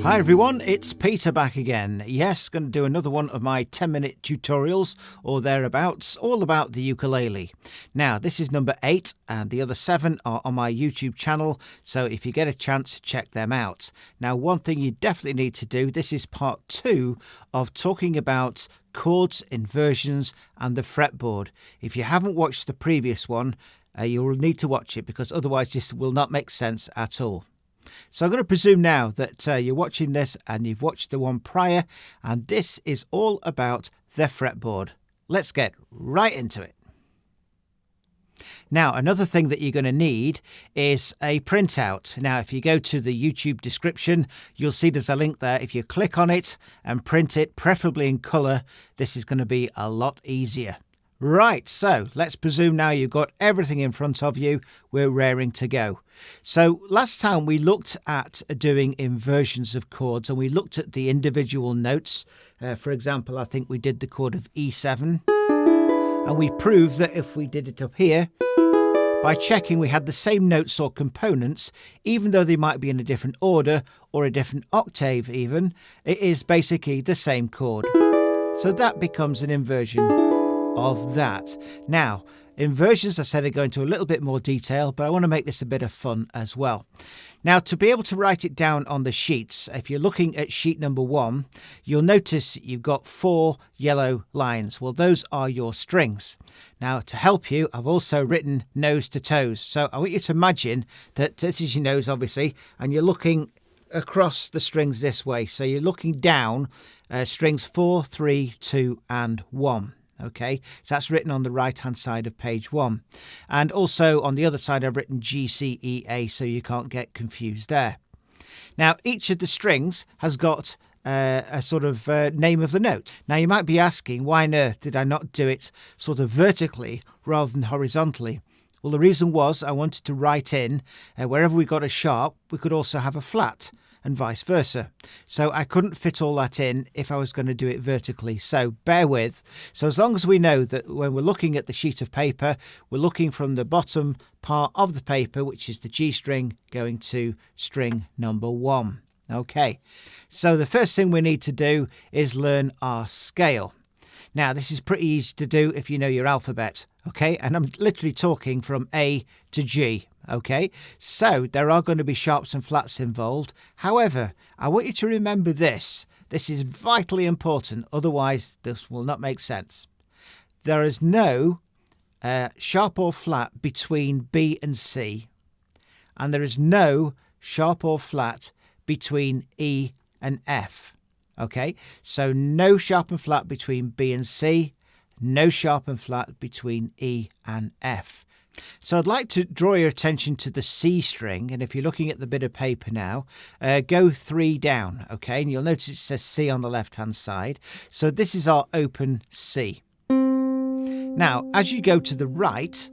Hi everyone, it's Peter back again. Yes, going to do another one of my 10-minute tutorials or thereabouts, all about the ukulele. Now, this is number 8 and the other 7 are on my YouTube channel, so if you get a chance, check them out. Now, one thing you definitely need to do, this is part 2 of talking about chords, inversions and the fretboard. If you haven't watched the previous one, you'll need to watch it because otherwise this will not make sense at all. So I'm going to presume now that you're watching this and you've watched the one prior, and this is all about the fretboard. Let's get right into it. Now, another thing that you're going to need is a printout. Now, if you go to the YouTube description, you'll see there's a link there. If you click on it and print it, preferably in colour, this is going to be a lot easier. Right, so let's presume now you've got everything in front of you. We're raring to go. So last time we looked at doing inversions of chords and we looked at the individual notes. For example, I think we did the chord of E7 and we proved that if we did it up here, by checking we had the same notes or components, even though they might be in a different order or a different octave even, it is basically the same chord. So that becomes an inversion of that. Now, inversions, I said, are going into a little bit more detail, but I want to make this a bit of fun as well. Now, to be able to write it down on the sheets, if you're looking at sheet number 1, you'll notice you've got 4 yellow lines. Well, those are your strings. Now, to help you, I've also written nose to toes. So I want you to imagine that this is your nose, obviously, and you're looking across the strings this way. So you're looking down strings 4, 3, 2, and 1. Okay, so that's written on the right hand side of page 1, and also on the other side I've written G, C, E, A, so you can't get confused there. Now each of the strings has got a sort of name of the note. Now you might be asking, why on earth did I not do it sort of vertically rather than horizontally? Well, the reason was I wanted to write in wherever we got a sharp we could also have a flat, and vice versa. So I couldn't fit all that in if I was going to do it vertically. So bear with. So as long as we know that when we're looking at the sheet of paper, we're looking from the bottom part of the paper, which is the G string, going to string number 1. Okay, so the first thing we need to do is learn our scale. Now, this is pretty easy to do if you know your alphabet, okay? And I'm literally talking from A to G, okay? So there are going to be sharps and flats involved. However, I want you to remember this. This is vitally important, otherwise this will not make sense. There is no sharp or flat between B and C, and there is no sharp or flat between E and F. Okay, so no sharp and flat between B and C, no sharp and flat between E and F. So I'd like to draw your attention to the C string, and if you're looking at the bit of paper now, go 3 down, okay, and you'll notice it says C on the left hand side. So this is our open C. Now, as you go to the right,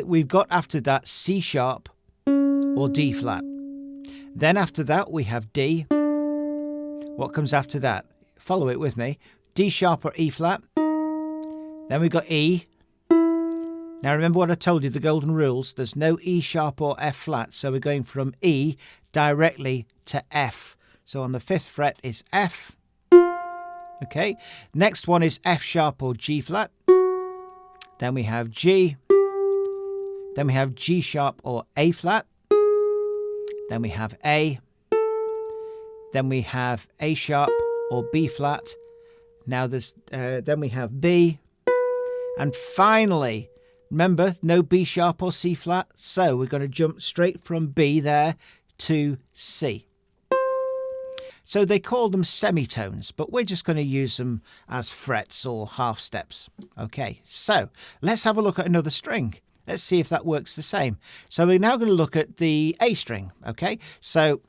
we've got after that C sharp or D flat. Then after that we have D. What comes after that? Follow it with me. D sharp or E flat. Then we've got E. Now remember what I told you, the golden rules. There's no E sharp or F flat. So we're going from E directly to F. So on the 5th fret is F. Okay. Next one is F sharp or G flat. Then we have G. Then we have G sharp or A flat. Then we have A. Then we have A sharp or B flat. Now there's then we have B. And finally, remember, no B sharp or C flat. So we're going to jump straight from B there to C. So they call them semitones, but we're just going to use them as frets or half steps. Okay, so let's have a look at another string. Let's see if that works the same. So we're now going to look at the A string. Okay, so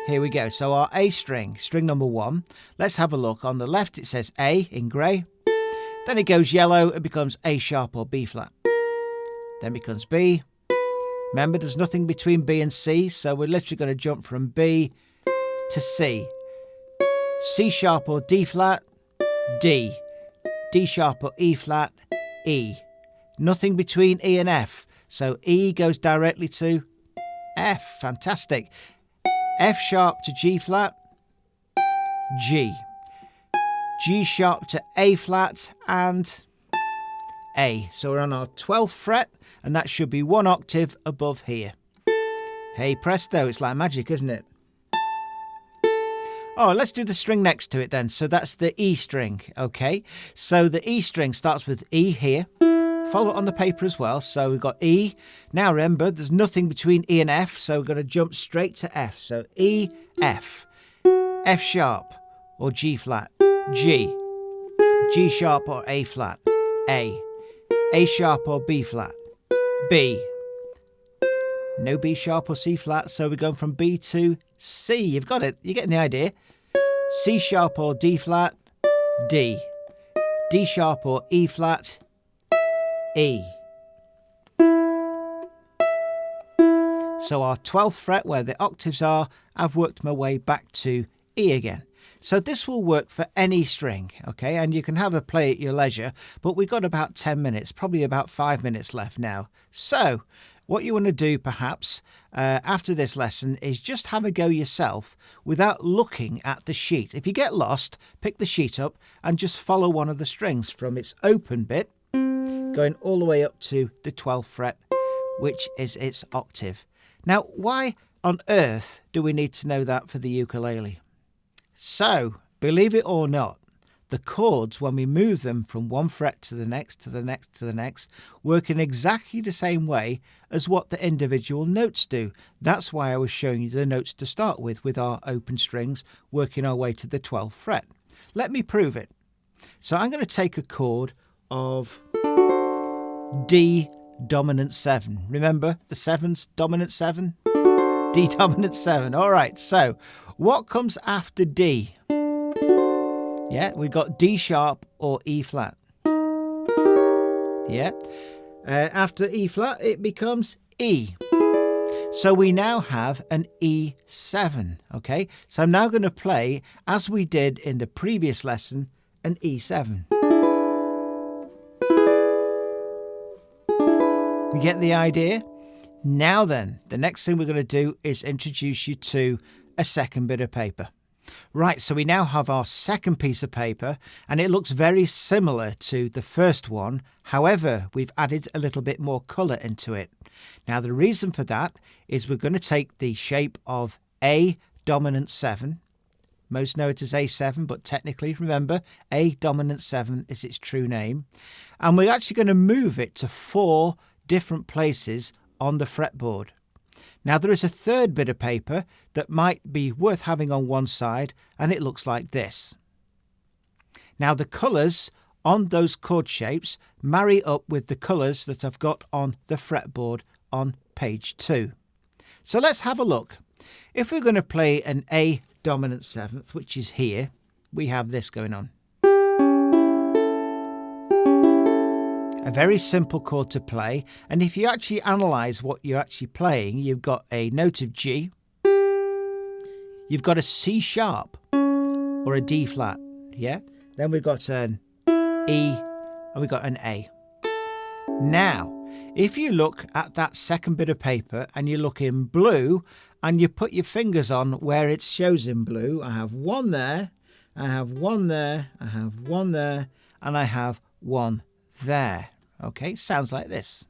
here we go. So our A string, string number 1. Let's have a look. On the left it says A in grey. Then it goes yellow. It becomes A sharp or B flat. Then becomes B. Remember, there's nothing between B and C. So we're literally going to jump from B to C. C sharp or D flat, D. D sharp or E flat, E. Nothing between E and F. So E goes directly to F. Fantastic. F sharp to G flat, G. G sharp to A flat and A. So we're on our 12th fret, and that should be 1 octave above here. Hey presto, it's like magic, isn't it? Oh, let's do the string next to it then. So that's the E string, okay? So the E string starts with E here. Follow it on the paper as well. So we've got E. Now remember, there's nothing between E and F, so we're going to jump straight to F. So E, F. F sharp or G flat, G. G sharp or A flat, A. A sharp or B flat, B. No B sharp or C flat, so we're going from B to C. You've got it. You're getting the idea. C sharp or D flat, D. D sharp or E flat, E. So our 12th fret, where the octaves are, I've worked my way back to E again. So this will work for any string, okay? And you can have a play at your leisure, but we've got about 10 minutes, probably about 5 minutes left now. So what you want to do perhaps after this lesson is just have a go yourself without looking at the sheet. If you get lost, pick the sheet up and just follow one of the strings from its open bit, going all the way up to the 12th fret, which is its octave. Now, why on earth do we need to know that for the ukulele? So, believe it or not, the chords, when we move them from one fret to the next, to the next, to the next, work in exactly the same way as what the individual notes do. That's why I was showing you the notes to start with our open strings, working our way to the 12th fret. Let me prove it. So I'm going to take a chord of D dominant 7. Remember the 7's dominant 7? D dominant 7. All right, so what comes after D? Yeah, we've got D sharp or E flat. Yeah. After E flat, it becomes E. So we now have an E7, okay? So I'm now going to play, as we did in the previous lesson, an E7. You get the idea? Now then, the next thing we're going to do is introduce you to a second bit of paper. Right, so we now have our second piece of paper, and it looks very similar to the first one. However, we've added a little bit more colour into it. Now, the reason for that is we're going to take the shape of A dominant 7. Most know it as A7, but technically, remember, A dominant 7 is its true name. And we're actually going to move it to 4 different places on the fretboard. Now there is a third bit of paper that might be worth having on one side, and it looks like this. Now the colours on those chord shapes marry up with the colours that I've got on the fretboard on page 2. So let's have a look. If we're going to play an A dominant 7th, which is here, we have this going on. A very simple chord to play, and if you actually analyse what you're actually playing, you've got a note of G, you've got a C sharp or a D flat, yeah? Then we've got an E and we've got an A. Now, if you look at that second bit of paper and you look in blue and you put your fingers on where it shows in blue, I have one there, I have one there, I have one there, and I have one there. Okay, sounds like this.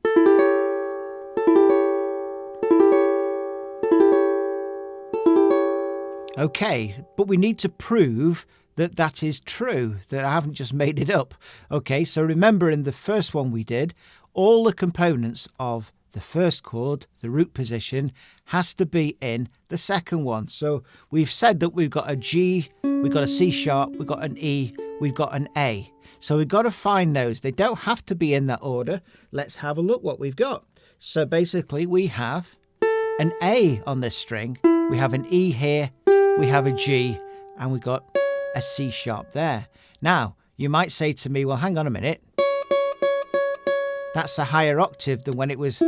Okay, but we need to prove that that is true, that I haven't just made it up. Okay, so remember in the first one we did, all the components of the first chord, the root position, has to be in the second one. So we've said that we've got a G, we've got a C sharp, we've got an E, we've got an A. So we've got to find those. They don't have to be in that order. Let's have a look what we've got. So basically we have an A on this string, we have an E here, we have a G, and we've got a C sharp there. Now, you might say to me, well, hang on a minute. That's a higher octave than when it was...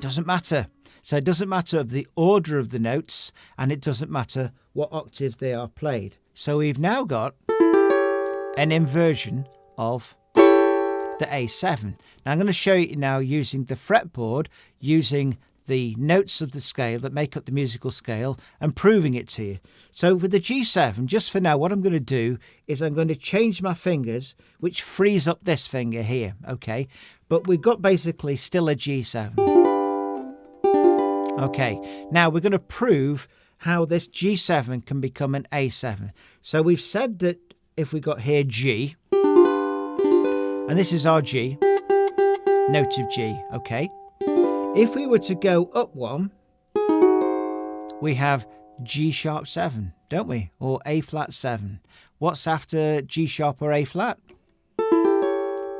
Doesn't matter. So it doesn't matter of the order of the notes, and it doesn't matter what octave they are played. So we've now got an inversion of the A7. Now I'm going to show you now using the fretboard, using the notes of the scale that make up the musical scale and proving it to you. So with the G7, just for now, what I'm going to do is I'm going to change my fingers, which frees up this finger here, okay? But we've got basically still a G7. Okay, now we're going to prove how this G7 can become an A7. So we've said that if we got here G, and this is our G, note of G, okay? If we were to go up one, we have G sharp 7, don't we? Or A flat 7. What's after G sharp or A flat?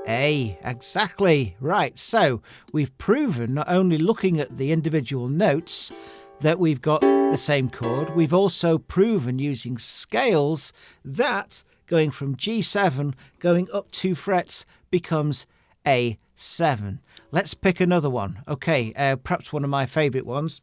A, exactly. Right, so we've proven, not only looking at the individual notes, that we've got the same chord, we've also proven using scales that going from G7, going up 2 frets, becomes A7. Let's pick another one. Okay, perhaps one of my favourite ones.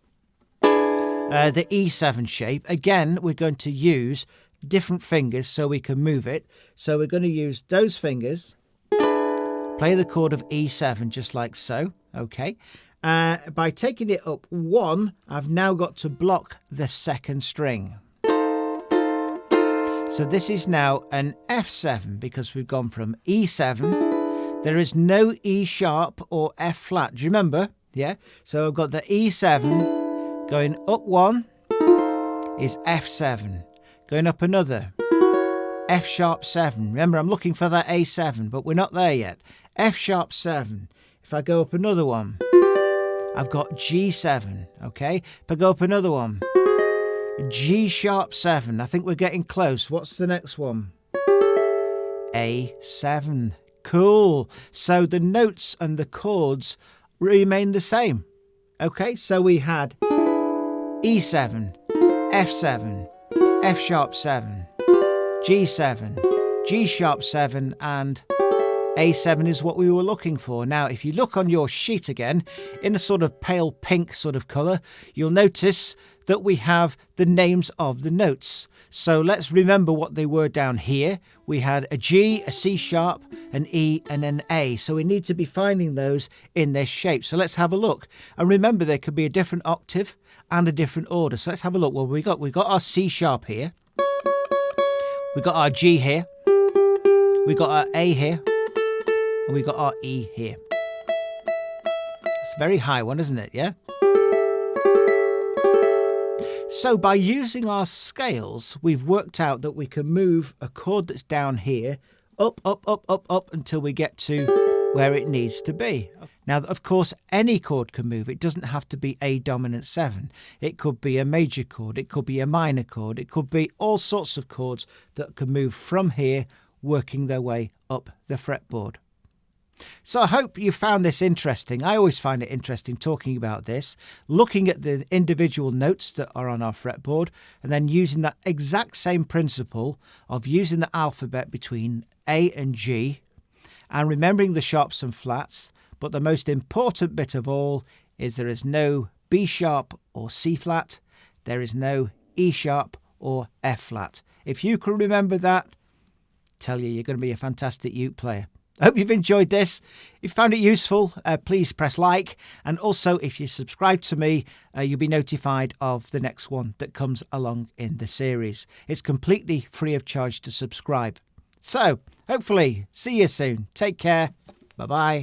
The E7 shape. Again, we're going to use different fingers so we can move it. So we're going to use those fingers, play the chord of E7 just like so. Okay. By taking it up 1, I've now got to block the 2nd string. So this is now an F7 because we've gone from E7. There is no E sharp or F flat. Do you remember? Yeah. So I've got the E7 going up 1 is F7. Going up another, F sharp 7. Remember, I'm looking for that A7, but we're not there yet. F sharp 7. If I go up another one, I've got G7, okay? If I go up another one, G sharp 7. I think we're getting close. What's the next one? A7. Cool. So the notes and the chords remain the same. Okay, so we had E7, F7, F sharp 7, G7, G sharp 7, and A7 is what we were looking for. Now, if you look on your sheet again, in a sort of pale pink sort of colour, you'll notice that we have the names of the notes. So let's remember what they were down here. We had a G, a C sharp, an E, and an A. So we need to be finding those in this shape. So let's have a look. And remember, there could be a different octave and a different order. So let's have a look. Well, we got our C sharp here. We got our G here. We got our A here. And we got our E here. It's a very high one, isn't it? Yeah? So by using our scales, we've worked out that we can move a chord that's down here up, up, up, up, up until we get to where it needs to be. Now, of course, any chord can move. It doesn't have to be a dominant 7. It could be a major chord. It could be a minor chord. It could be all sorts of chords that can move from here, working their way up the fretboard. So I hope you found this interesting. I always find it interesting talking about this, looking at the individual notes that are on our fretboard, and then using that exact same principle of using the alphabet between A and G, and remembering the sharps and flats. But the most important bit of all is there is no B sharp or C flat. There is no E sharp or F flat. If you can remember that, tell you, you're going to be a fantastic uke player. I hope you've enjoyed this. If you found it useful, please press like. And also, if you subscribe to me, you'll be notified of the next one that comes along in the series. It's completely free of charge to subscribe. So, hopefully, see you soon. Take care. Bye-bye.